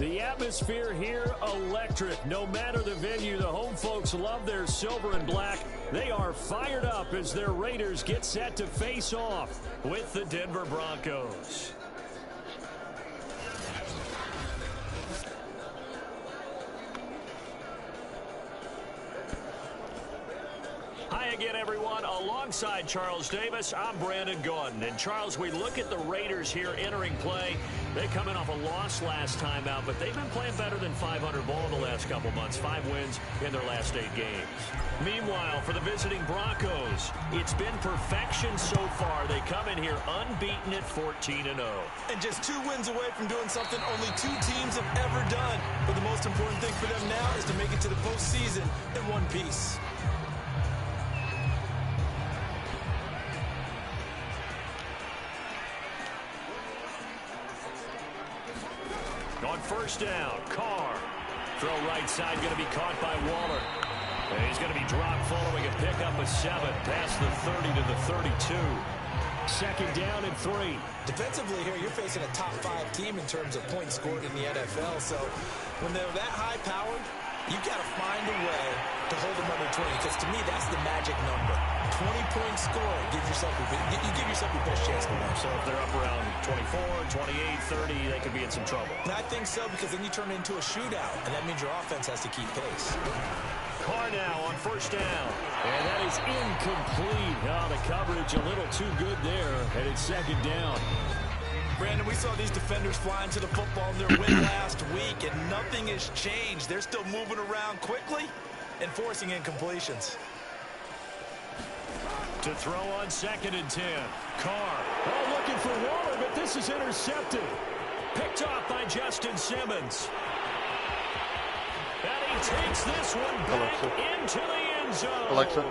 The atmosphere here, electric. No matter the venue, the home folks love their silver and black. They are fired up as their Raiders get set to face off with the Denver Broncos. Hi again, everyone. Alongside Charles Davis, I'm Brandon Gordon. And Charles, we look at the Raiders here entering play. They come in off a loss last time out, but they've been playing better than 500 ball the last couple months. 5 wins in their last 8 games. Meanwhile, for the visiting Broncos, it's been perfection so far. They come in here unbeaten at 14-0. And just 2 wins away from doing something only 2 teams have ever done. But the most important thing for them now is to make it to the postseason in one piece. On first down, Carr. Throw right side, going to be caught by Waller. And he's going to be dropped following a pickup of 7 past the 30 to the 32. Second down and 3. Defensively here, you're facing a top 5 team in terms of points scored in the NFL. So when they're that high-powered, you got to find a way to hold them under 20. Because to me, that's the magic number. 20-point score. You give yourself your best chance to win. So if they're up around 24, 28, 30, they could be in some trouble. And I think so, because then you turn it into a shootout, and that means your offense has to keep pace. Carr now on first down. And that is incomplete. Oh, the coverage a little too good there. And it's second down. Brandon, we saw these defenders flying to the football in their win last week, and nothing has changed. They're still moving around quickly and forcing incompletions. To throw on second and 10. Carr. Oh, looking for Waller, but this is intercepted. Picked off by Justin Simmons. And he takes this one back into the end zone. Alexa.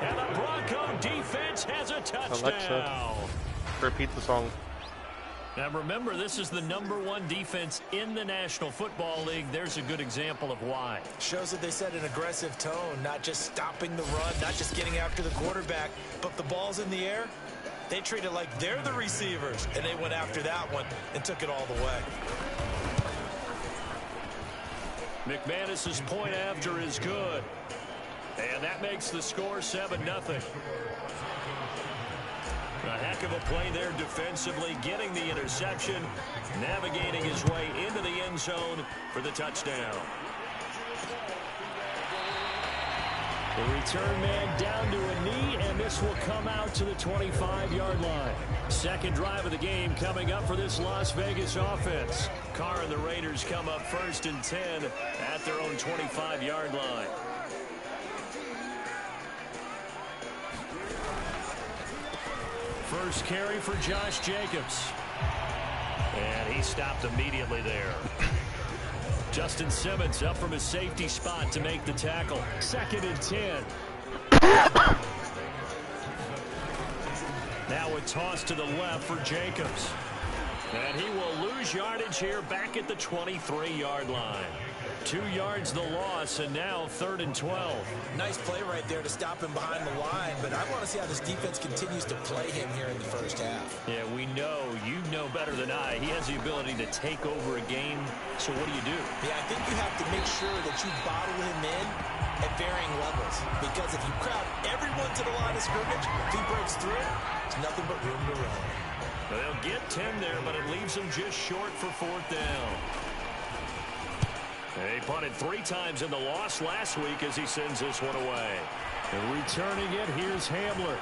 And the Bronco defense has a touchdown. Alexa, repeat the song. Now remember, this is the #1 defense in the National Football League. There's a good example of why. Shows that they set an aggressive tone, not just stopping the run, not just getting after the quarterback, but if the ball's in the air, they treat it like they're the receivers, and they went after that one and took it all the way. McManus's point after is good. And that makes the score 7-0. A heck of a play there defensively, getting the interception, navigating his way into the end zone for the touchdown. The return man down to a knee, and this will come out to the 25-yard line. Second drive of the game coming up for this Las Vegas offense. Carr and the Raiders come up first and 10 at their own 25-yard line. First carry for Josh Jacobs. And he stopped immediately there. Justin Simmons up from his safety spot to make the tackle. Second and 10. Now a toss to the left for Jacobs. And he will lose yardage here back at the 23-yard line. 2 yards the loss, and now 3rd and 12. Nice play right there to stop him behind the line, but I want to see how this defense continues to play him here in the first half. Yeah, we know, you know better than I, he has the ability to take over a game, so what do you do? Yeah, I think you have to make sure that you bottle him in at varying levels, because if you crowd everyone to the line of scrimmage, if he breaks through, there's nothing but room to run. They'll get 10 there, but it leaves them just short for 4th down. He punted 3 times in the loss last week as he sends this one away. And returning it, here's Hamler.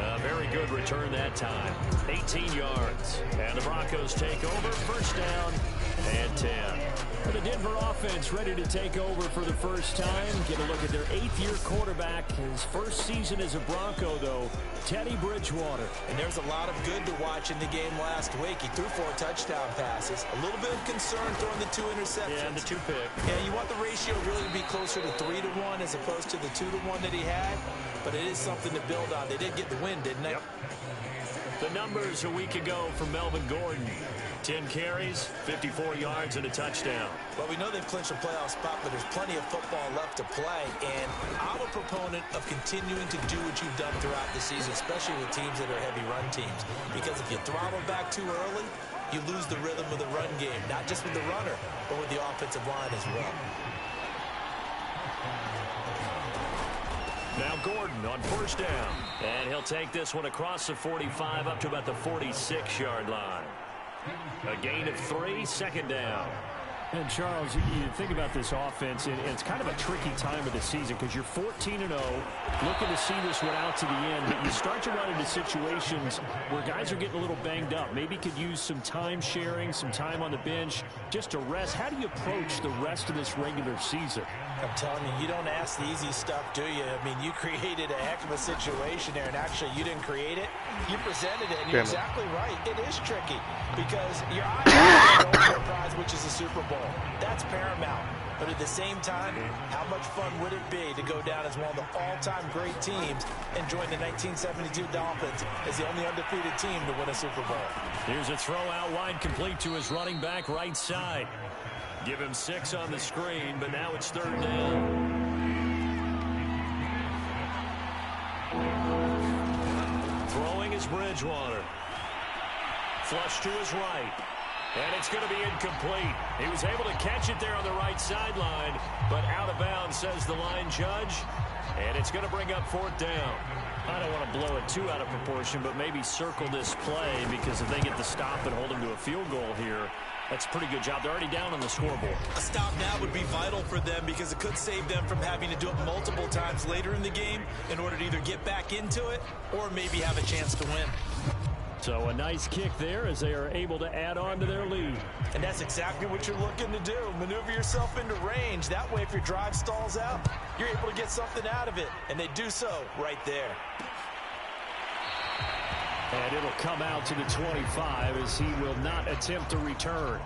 A very good return that time. 18 yards. And the Broncos take over. First down and 10. For the Denver offense ready to take over for the first time. Get a look at their 8th-year quarterback. His first season as a Bronco, though, Teddy Bridgewater. And there's a lot of good to watch in the game last week. He threw 4 touchdown passes. A little bit of concern throwing the 2 interceptions. Yeah, and the 2 pick. Yeah, you want the ratio really to be closer to 3-1 as opposed to the 2-1 that he had. But it is something to build on. They did get the win, didn't they? Yep. The numbers a week ago for Melvin Gordon. 10 carries, 54 yards, and a touchdown. Well, we know they've clinched a playoff spot, but there's plenty of football left to play. And I'm a proponent of continuing to do what you've done throughout the season, especially with teams that are heavy run teams. Because if you throttle back too early, you lose the rhythm of the run game, not just with the runner, but with the offensive line as well. Now Gordon on first down. And he'll take this one across the 45 up to about the 46-yard line. A gain of 3, second down. And Charles, you think about this offense, and it's kind of a tricky time of the season because you're 14-0, looking to see this one out to the end, but you start to run into situations where guys are getting a little banged up. Maybe could use some time sharing, some time on the bench just to rest. How do you approach the rest of this regular season? I'm telling you, you don't ask the easy stuff, do you? I mean, you created a heck of a situation there, and actually you didn't create it. You presented it, and you're exactly right. It is tricky because your eyes are on the ultimate prize, which is the Super Bowl. That's paramount. But at the same time, how much fun would it be to go down as one of the all-time great teams and join the 1972 Dolphins as the only undefeated team to win a Super Bowl? Here's a throw out wide, complete to his running back right side. Give him 6 on the screen, but now it's third down. Throwing is Bridgewater. Flush to his right. And it's going to be incomplete. He was able to catch it there on the right sideline, but out of bounds, says the line judge. And it's going to bring up fourth down. I don't want to blow it too out of proportion, but maybe circle this play because if they get the stop and hold them to a field goal here, that's a pretty good job. They're already down on the scoreboard. A stop now would be vital for them because it could save them from having to do it multiple times later in the game in order to either get back into it or maybe have a chance to win. So a nice kick there as they are able to add on to their lead. And that's exactly what you're looking to do. Maneuver yourself into range. That way, if your drive stalls out, you're able to get something out of it. And they do so right there. And it'll come out to the 25 as he will not attempt to return.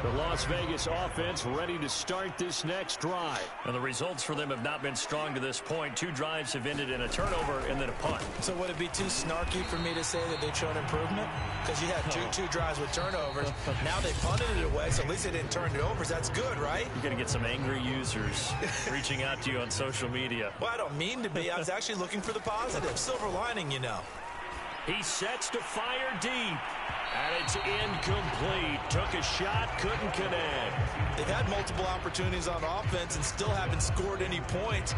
The Las Vegas offense ready to start this next drive. And the results for them have not been strong to this point. 2 drives have ended in a turnover and then a punt. So would it be too snarky for me to say that they've shown improvement? Because you had two drives with turnovers. Now they punted it away, so at least they didn't turn it over. So that's good, right? You're going to get some angry users reaching out to you on social media. Well, I don't mean to be. I was actually looking for the positive. Silver lining, you know. He sets to fire deep. And it's incomplete. Took a shot, couldn't connect. They've had multiple opportunities on offense and still haven't scored any points.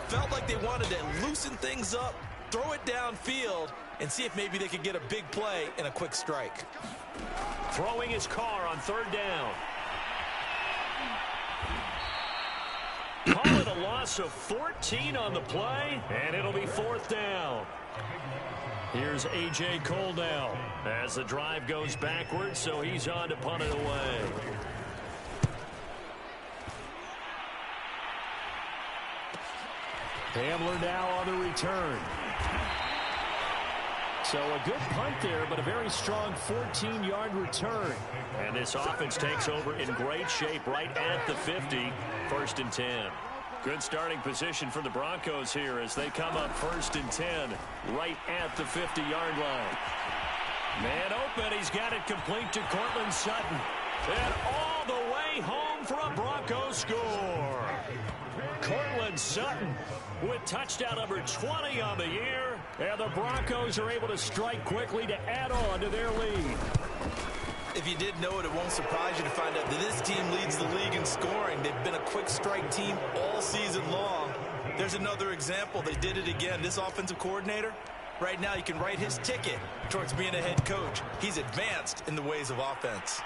Felt like they wanted to loosen things up, throw it downfield, and see if maybe they could get a big play and a quick strike. Throwing his car on third down. Call it a loss of 14 on the play, and it'll be fourth down. Here's A.J. Cole now as the drive goes backwards, so he's on to punt it away. Hamler now on the return. So a good punt there, but a very strong 14-yard return. And this offense takes over in great shape right at the 50, 1st and 10. Good starting position for the Broncos here as they come up 1st and 10 right at the 50-yard line. Man open. He's got it complete to Cortland Sutton. And all the way home for a Broncos score. Cortland Sutton with touchdown number 20 on the year. And the Broncos are able to strike quickly to add on to their lead. If you did know it, it won't surprise you to find out that this team leads the league in scoring. They've been a quick strike team all season long. There's another example. They did it again. This offensive coordinator, right now you can write his ticket towards being a head coach. He's advanced in the ways of offense.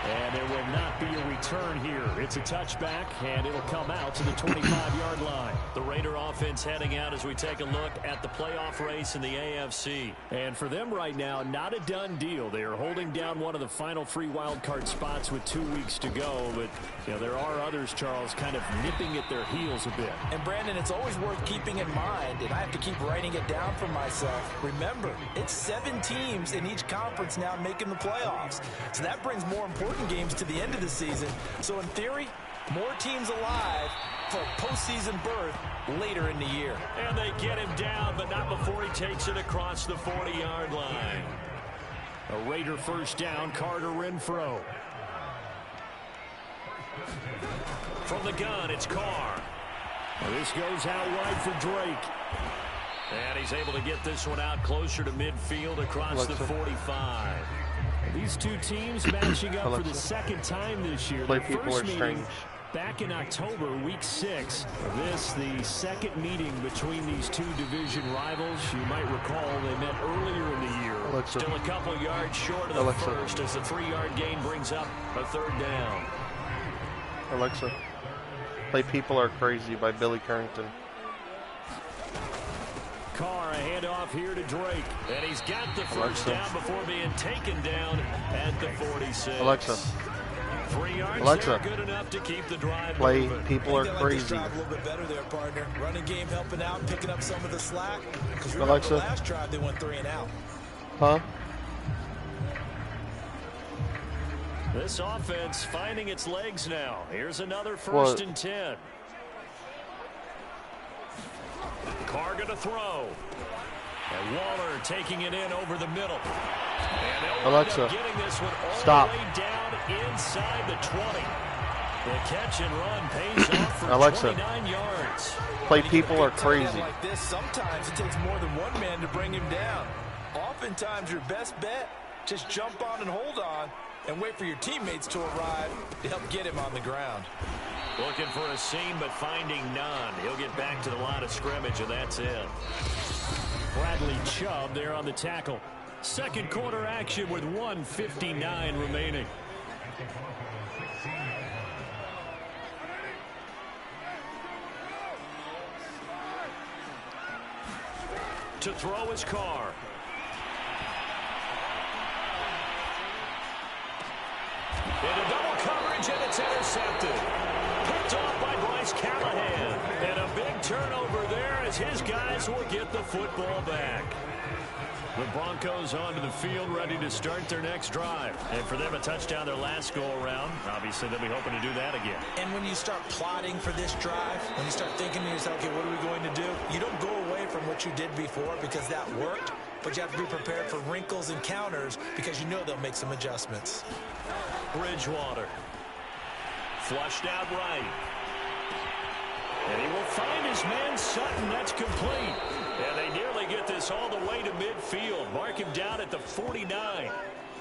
And there will not be a return here. It's a touchback, and it'll come out to the 25-yard line. The Raider offense heading out as we take a look at the playoff race in the AFC. And for them right now, not a done deal. They are holding down one of the final 3 wildcard spots with 2 weeks to go. But, you know, there are others, Charles, kind of nipping at their heels a bit. And, Brandon, it's always worth keeping in mind, and I have to keep writing it down for myself. Remember, it's 7 teams in each conference now making the playoffs. So that brings more important games to the end of the season. So in theory, more teams alive for postseason berth later in the year. And they get him down, but not before he takes it across the 40-yard line. A Raider first down, Carter Renfro. From the gun, it's Carr. This goes out wide for Drake. And he's able to get this one out closer to midfield across the 45. These two teams matching up for the second time this year. Play Their people first are meeting strange. back in October, week 6. This, the second meeting between these two division rivals. You might recall they met earlier in the year. Alexa. Still a couple yards short of the first as the 3-yard gain brings up a third down. Alexa, play People Are Crazy by Billy Currington. Carr, a handoff here to Drake. And he's got the first down before being taken down at the 46. Alexa. 3 yards Alexa. there, good enough to keep the drive Play moving. People Are Like this Crazy. drive a little bit better there, partner. Running game helping out, picking up some of the slack. Because remember Alexa. the last drive they went 3 and out. Huh? This offense finding its legs now. Here's another first What? and 10. Carr going to throw. And Waller taking it in over the middle. And they'll Alexa, end up getting this one all stop. the way down inside the 20. The catch and run pays off for Alexa, 29 yards. Play People Are Big tight end Crazy. like this, sometimes it takes more than one man to bring him down. Oftentimes your best bet, just jump on and hold on and wait for your teammates to arrive to help get him on the ground. Looking for a seam, but finding none. He'll get back to the line of scrimmage, and that's it. Bradley Chubb there on the tackle. Second quarter action with 1:59 remaining. To throw his Carr. Into double coverage, and it's intercepted. Picked off by Bryce Callahan. And a big turnover there as his guys will get the football back. The Broncos onto the field, ready to start their next drive. And for them, a touchdown their last go-around. Obviously, they'll be hoping to do that again. And when you start plotting for this drive, when you start thinking to yourself, okay, what are we going to do? You don't go away from what you did before because that worked, but you have to be prepared for wrinkles and counters because you know they'll make some adjustments. Bridgewater. Flushed out right. And he will find his man Sutton. That's complete. And they nearly get this all the way to midfield. Mark him down at the 49.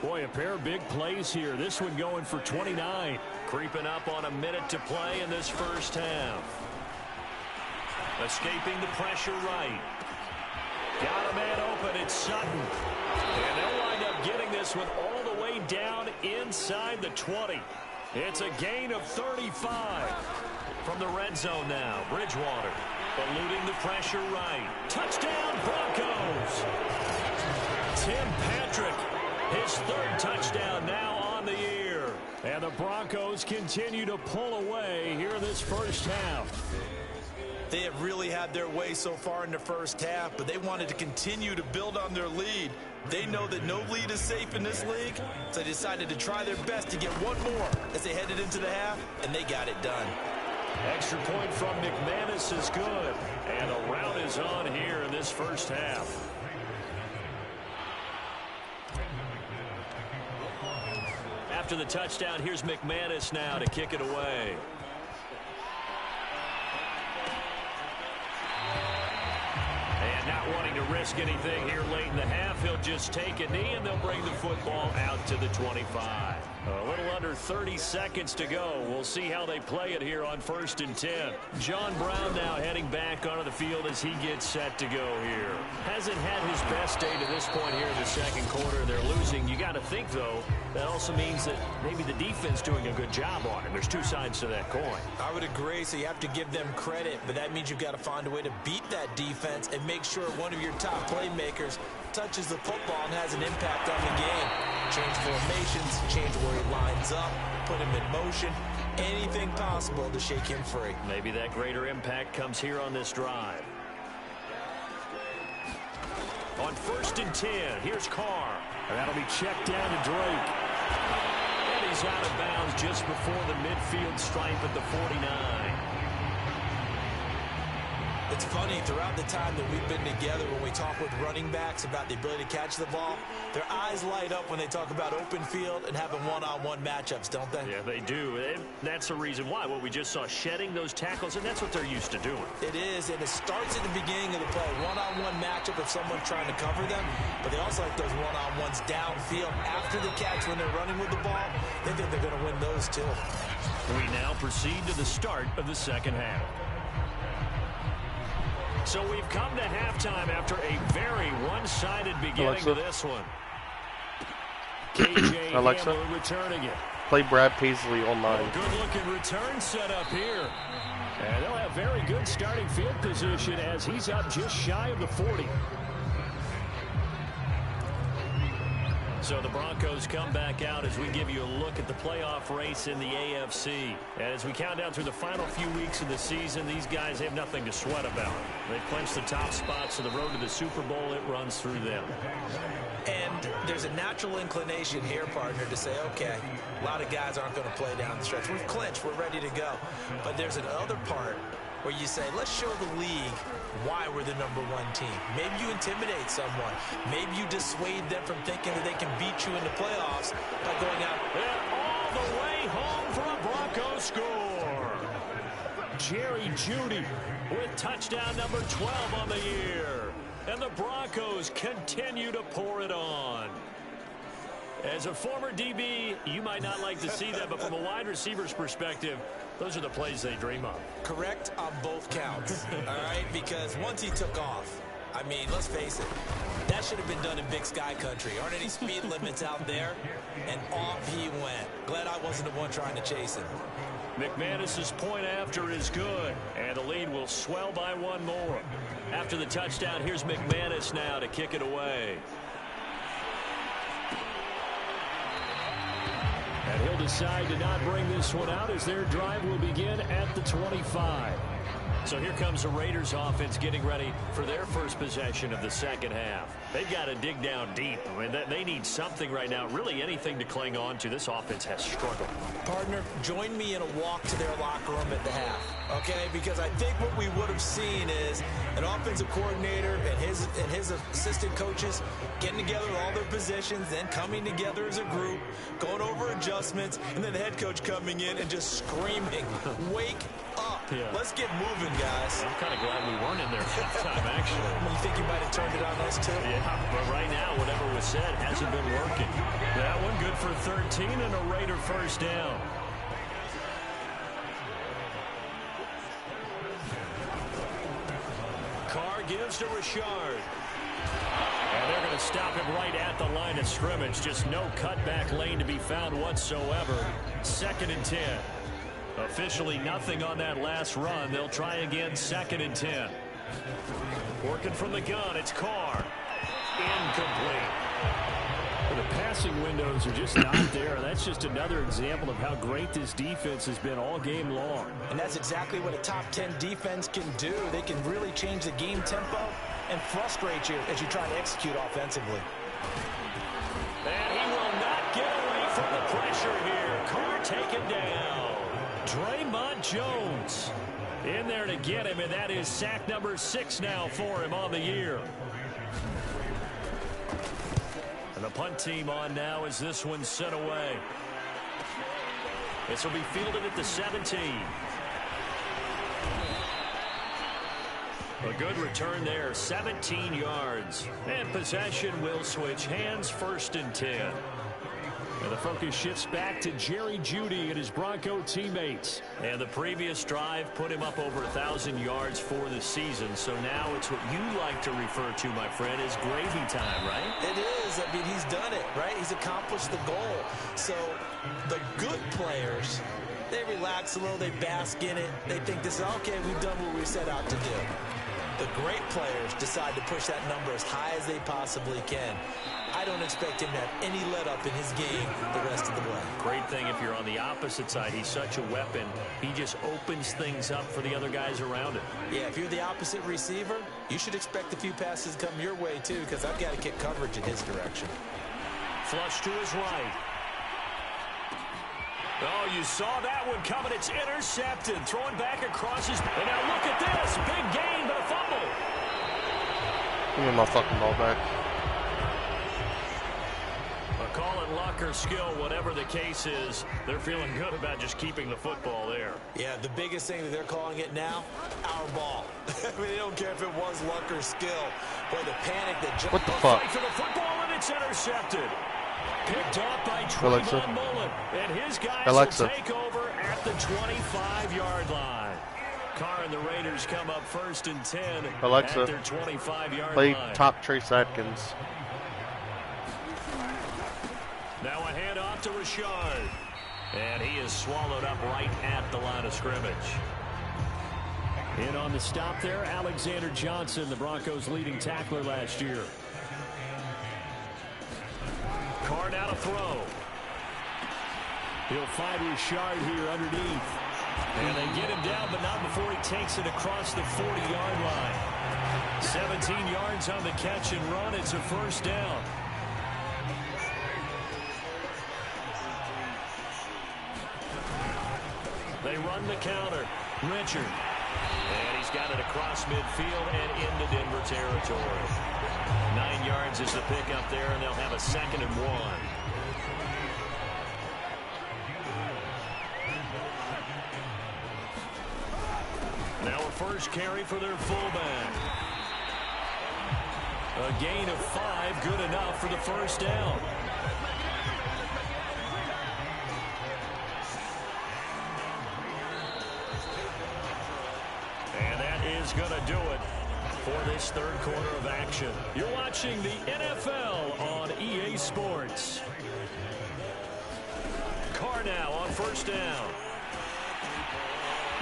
Boy, a pair of big plays here. This one going for 29. Creeping up on a minute to play in this first half. Escaping the pressure right. Got a man open. It's Sutton. And they'll wind up getting this one all the way down inside the 20. It's a gain of 35. From the red zone now, Bridgewater eluding the pressure right. Touchdown, Broncos. Tim Patrick, his third touchdown now on the year. And the Broncos continue to pull away here in this first half. They have really had their way so far in the first half, but they wanted to continue to build on their lead. They know that no lead is safe in this league, so they decided to try their best to get one more as they headed into the half, and they got it done. Extra point from McManus is good. And a rout is on here in this first half. After the touchdown, here's McManus now to kick it away. And not wanting to risk anything here late in the half, he'll just take a knee and they'll bring the football out to the 25. A little under 30 seconds to go. We'll see how they play it here on 1st and 10. John Brown now heading back onto the field as he gets set to go here. Hasn't had his best day to this point here in the second quarter. They're losing. You got to think, though, that also means that maybe the defense doing a good job on him. There's two sides to that coin. I would agree, so you have to give them credit, but that means you've got to find a way to beat that defense and make sure one of your top playmakers touches the football and has an impact on the game. Change formations, change where he lines up, put him in motion, anything possible to shake him free. Maybe that greater impact comes here on this drive. On 1st and 10, here's Carr. And that'll be checked down to Drake. And And he's out of bounds just before the midfield stripe at the 49. It's funny, throughout the time that we've been together, when we talk with running backs about the ability to catch the ball, their eyes light up when they talk about open field and having one-on-one matchups, don't they? Yeah, they do. And that's the reason why. What we just saw, shedding those tackles, and that's what they're used to doing. It is, and it starts at the beginning of the play. One-on-one matchup if someone's trying to cover them, but they also like those one-on-ones downfield after the catch when they're running with the ball. They think they're going to win those, too. We now proceed to the start of the second half. So we've come to halftime after a very one-sided beginning to this one. KJ Alexa, Hamler returning it. play Brad Paisley online. Good-looking return set up here. And they'll have very good starting field position as he's up just shy of the 40. So the Broncos come back out as we give you a look at the playoff race in the AFC. As we count down through the final few weeks of the season, these guys have nothing to sweat about. They've clinched the top spots to the road to the Super Bowl. It runs through them. And there's a natural inclination here, partner, to say, okay, a lot of guys aren't going to play down the stretch. We've clinched. We're ready to go. But there's another part where you say, let's show the league why we're the #1 team. Maybe you intimidate someone. Maybe you dissuade them from thinking that they can beat you in the playoffs by going out. And all the way home for a Broncos score. Jerry Jeudy with touchdown number 12 on the year. And the Broncos continue to pour it on. As a former DB, you might not like to see that, but from a wide receiver's perspective, those are the plays they dream of. Correct on both counts, all right? Because once he took off, I mean, let's face it, that should have been done in Big Sky country. Aren't any speed limits out there? And off he went. Glad I wasn't the one trying to chase him. McManus's point after is good, and the lead will swell by one more. After the touchdown, here's McManus now to kick it away. And he'll decide to not bring this one out as their drive will begin at the 25. So here comes the Raiders offense getting ready for their first possession of the second half. They've got to dig down deep. I mean, they need something right now, really anything to cling on to. This offense has struggled. Partner, join me in a walk to their locker room at the half, okay? Because I think what we would have seen is an offensive coordinator and his assistant coaches getting together with all their positions, then coming together as a group, going over adjustments, and then the head coach coming in and just screaming, wake up. Yeah. Let's get moving, guys. I'm kind of glad we weren't in there halftime, actually. You think you might have turned it on us, too? Yeah, but right now, whatever was said hasn't been working. That one good for 13 and a Raider first down. Carr gives to Richard. And they're going to stop him right at the line of scrimmage. Just no cutback lane to be found whatsoever. 2nd and 10. Officially nothing on that last run. They'll try again, 2nd and 10. Working from the gun, it's Carr. Incomplete. Well, the passing windows are just not there. That's just another example of how great this defense has been all game long. And that's exactly what a top 10 defense can do. They can really change the game tempo and frustrate you as you try to execute offensively. And he will not get away from the pressure here. Carr taken down. Draymond Jones in there to get him, and that is sack number 6 now for him on the year. And the punt team on now as this one's sent away. This will be fielded at the 17. A good return there, 17 yards. And possession will switch hands, 1st and 10. And the focus shifts back to Jerry Jeudy and his Bronco teammates. And the previous drive put him up over 1,000 yards for the season. So now it's what you like to refer to, my friend, as gravy time, right? It is. I mean, he's done it, right? He's accomplished the goal. So the good players, they relax a little. They bask in it. They think this is, okay, we've done what we set out to do. The great players decide to push that number as high as they possibly can. I don't expect him to have any let-up in his game the rest of the way. Great thing if you're on the opposite side. He's such a weapon. He just opens things up for the other guys around him. Yeah, if you're the opposite receiver, you should expect a few passes come your way, too, because I've got to get coverage in his direction. Flush to his right. Oh, you saw that one coming. It's intercepted. Throwing back across his... And now look at this. Big gain, but a fumble. Give me my fucking ball back. Call it luck or skill, whatever the case is, they're feeling good about just keeping the football there. Yeah, the biggest thing that they're calling it now, our ball. I mean, they don't care if it was luck or skill. Boy, the panic that jumped. What the fuck? Fight for the football, and it's intercepted. Picked up by Trayvon Mullen, and his guys will take over at the 25-yard line. Carr and the Raiders come up first and 10 at their 25-yard line. Play top Trace Atkins. Now a handoff to Richard. And he is swallowed up right at the line of scrimmage. In on the stop there, Alexander Johnson, the Broncos' leading tackler last year. Carr now to throw. He'll find Richard here underneath. And they get him down, but not before he takes it across the 40-yard line. 17 yards on the catch and run. It's a first down. They run the counter. Richard. And he's got it across midfield and into Denver territory. 9 yards is the pickup there, and they'll have a 2nd and 1. Now a first carry for their fullback. A gain of 5, good enough for the first down. Is going to do it for this third quarter of action. You're watching the NFL on EA Sports. Carr now on first down.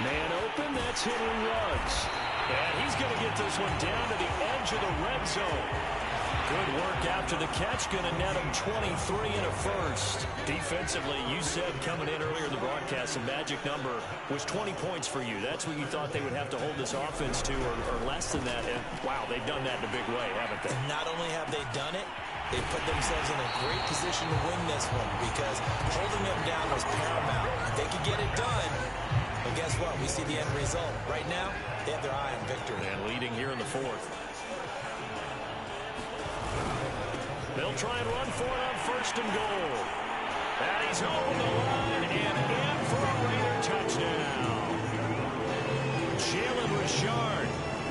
Man open, that's Henry Ruggs. And he's going to get this one down to the edge of the red zone. Good work after the catch, going to net him 23 and a first. Defensively, you said coming in earlier in the broadcast, the magic number was 20 points for you. That's what you thought they would have to hold this offense to, or less than that. And wow, they've done that in a big way, haven't they? Not only have they done it, they put themselves in a great position to win this one because holding them down was paramount. If they could get it done, but guess what? We see the end result. Right now, they have their eye on victory. And leading here in the fourth. They'll try and run for it on first and goal. And he's over the line and in for a Raider touchdown. Jalen Richard,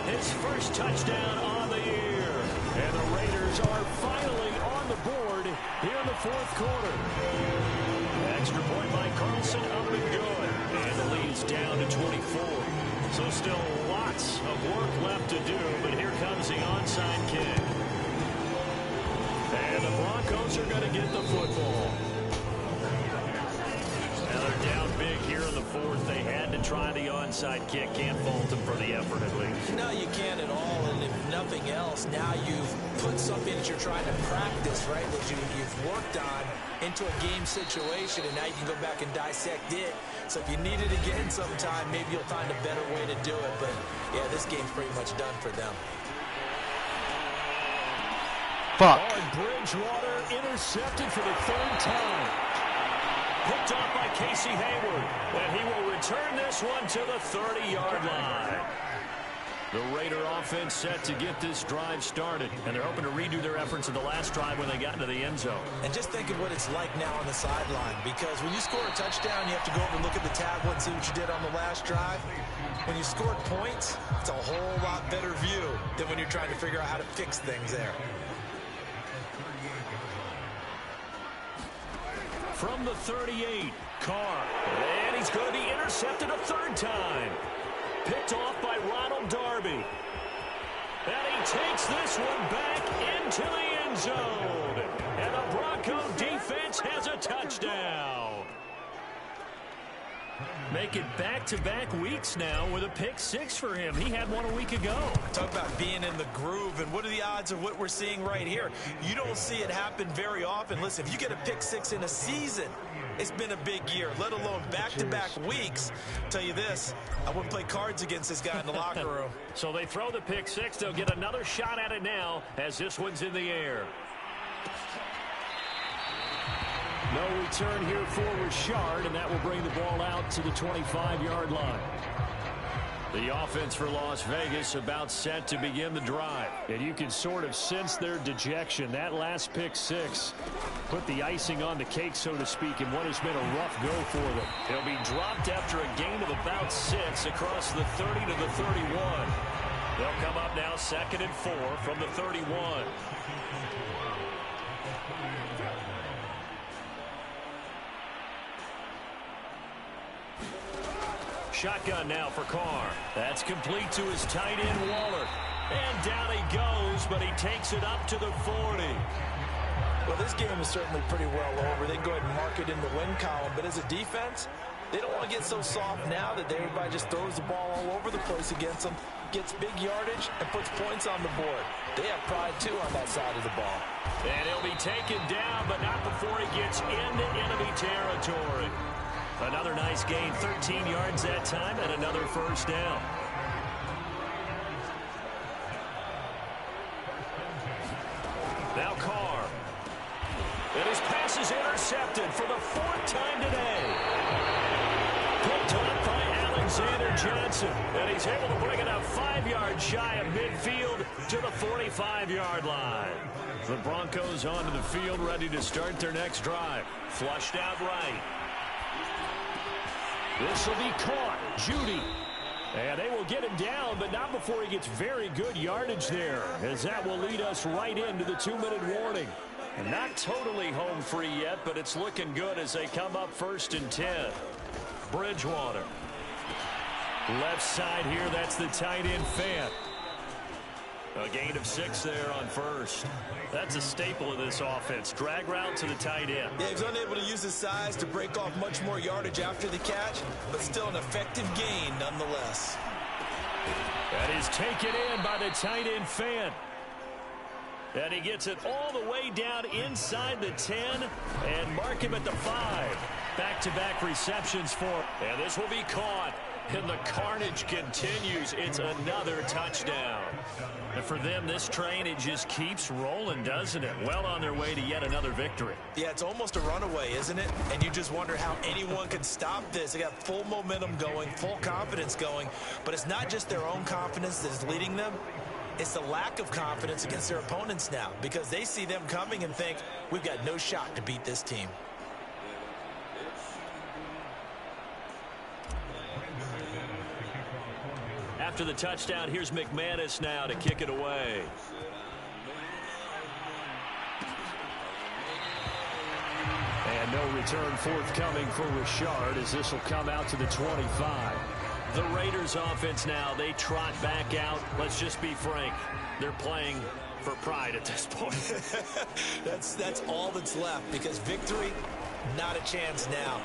his first touchdown on the year. And the Raiders are finally on the board here in the fourth quarter. Extra point by Carlson, up and good. And the lead is down to 24. So still lots of work left to do, but here comes the onside kick. And the Broncos are going to get the football. Now they're down big here in the fourth. They had to try the onside kick. Can't fault them for the effort, at least. No, you can't at all. And if nothing else, now you've put something that you're trying to practice, right, that you've worked on into a game situation, and now you can go back and dissect it. So if you need it again sometime, maybe you'll find a better way to do it. But, yeah, this game's pretty much done for them. Fuck. Bridgewater intercepted for the third time. Picked off by Casey Hayward. And he will return this one to the 30-yard line. The Raider offense set to get this drive started. And they're hoping to redo their efforts in the last drive when they got into the end zone. And just think of what it's like now on the sideline. Because when you score a touchdown, you have to go over and look at the tablet and see what you did on the last drive. When you scored points, it's a whole lot better view than when you're trying to figure out how to fix things there. From the 38, Carr. And he's going to be intercepted a third time. Picked off by Ronald Darby. And he takes this one back into the end zone. And the Bronco defense has a touchdown. Make it back-to-back weeks now with a pick six for him. He had one a week ago. Talk about being in the groove, and what are the odds of what we're seeing right here? You don't see it happen very often. Listen, if you get a pick six in a season, it's been a big year, let alone back-to-back weeks. I'll tell you this, I wouldn't play cards against this guy in the locker room. So they throw the pick six. They'll get another shot at it now as this one's in the air. No return here for Richard, and that will bring the ball out to the 25-yard line. The offense for Las Vegas about set to begin the drive. And you can sort of sense their dejection. That last pick six put the icing on the cake, so to speak, in what has been a rough go for them. He'll be dropped after a gain of about 6 across the 30 to the 31. They'll come up now 2nd and 4 from the 31. Shotgun now for Carr. That's complete to his tight end, Waller. And down he goes, but he takes it up to the 40. Well, this game is certainly pretty well over. They can go ahead and mark it in the win column. But as a defense, they don't want to get so soft now that everybody just throws the ball all over the place against them, gets big yardage, and puts points on the board. They have pride, too, on that side of the ball. And he'll be taken down, but not before he gets into enemy territory. Another nice gain, 13 yards that time, and another first down. Now Carr. And his pass is intercepted for the 4th time today. Picked up by Alexander Johnson. And he's able to bring it up 5 yards shy of midfield to the 45-yard line. The Broncos onto the field, ready to start their next drive. Flushed out right. This will be caught. Judy. And they will get him down, but not before he gets very good yardage there, as that will lead us right into the 2-minute warning. And not totally home free yet, but it's looking good as they come up 1st and 10. Bridgewater. Left side here, that's the tight end Fant. A gain of 6 there on first. That's a staple of this offense. Drag route to the tight end. Yeah, he's unable to use his size to break off much more yardage after the catch, but still an effective gain nonetheless. That is taken in by the tight end Fant. And he gets it all the way down inside the 10 and mark him at the 5. Back-to-back receptions for, and this will be caught. And the carnage continues. It's another touchdown. And for them, this train, it just keeps rolling, doesn't it? Well on their way to yet another victory. Yeah, it's almost a runaway, isn't it? And you just wonder how anyone can stop this. They got full momentum going, full confidence going. But it's not just their own confidence that is leading them. It's the lack of confidence against their opponents now, because they see them coming and think, we've got no shot to beat this team. After the touchdown, here's McManus now to kick it away. And no return forthcoming for Richard, as this will come out to the 25. The Raiders offense now, they trot back out. Let's just be frank. They're playing for pride at this point. That's all that's left, because victory, not a chance now.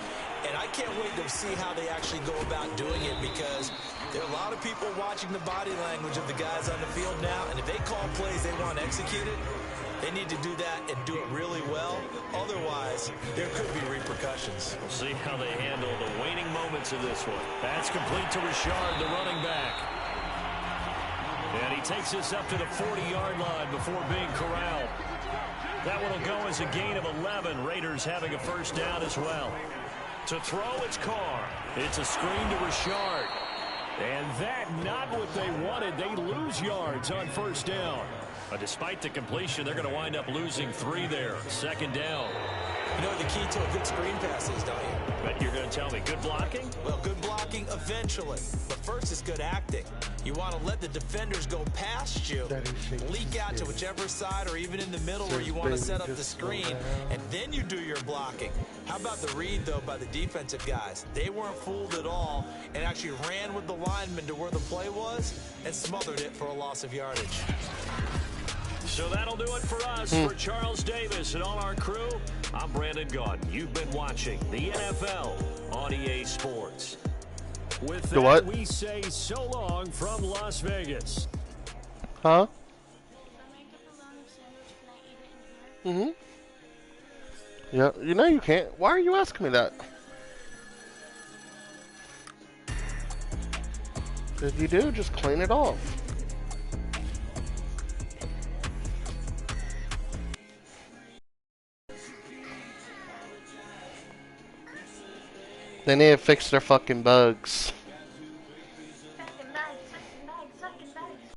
And I can't wait to see how they actually go about doing it, because there are a lot of people watching the body language of the guys on the field now, and if they call plays they want executed, they need to do that and do it really well. Otherwise, there could be repercussions. We'll see how they handle the waning moments of this one. That's complete to Richard, the running back. And he takes this up to the 40-yard line before being corralled. That one will go as a gain of 11. Raiders having a first down as well. To throw, it's Carr. It's a screen to Richard. And that not what they wanted. They lose yards on first down. But despite the completion, they're going to wind up losing 3 there. 2nd down. You know what the key to a good screen pass is, don't you? Bet you're going to tell me good blocking? Well, good blocking eventually. But first is good acting. You want to let the defenders go past you, leak out to whichever side or even in the middle where you want to set up the screen, and then you do your blocking. How about the read, though, by the defensive guys? They weren't fooled at all and actually ran with the lineman to where the play was and smothered it for a loss of yardage. So that'll do it for us. For Charles Davis and all our crew, I'm Brandon Gaudin. You've been watching the NFL on EA Sports. With that, we say so long from Las Vegas. Huh? Mm-hmm. Yeah, you know you can't. Why are you asking me that? If you do, just clean it off. They need to fix their fucking bugs.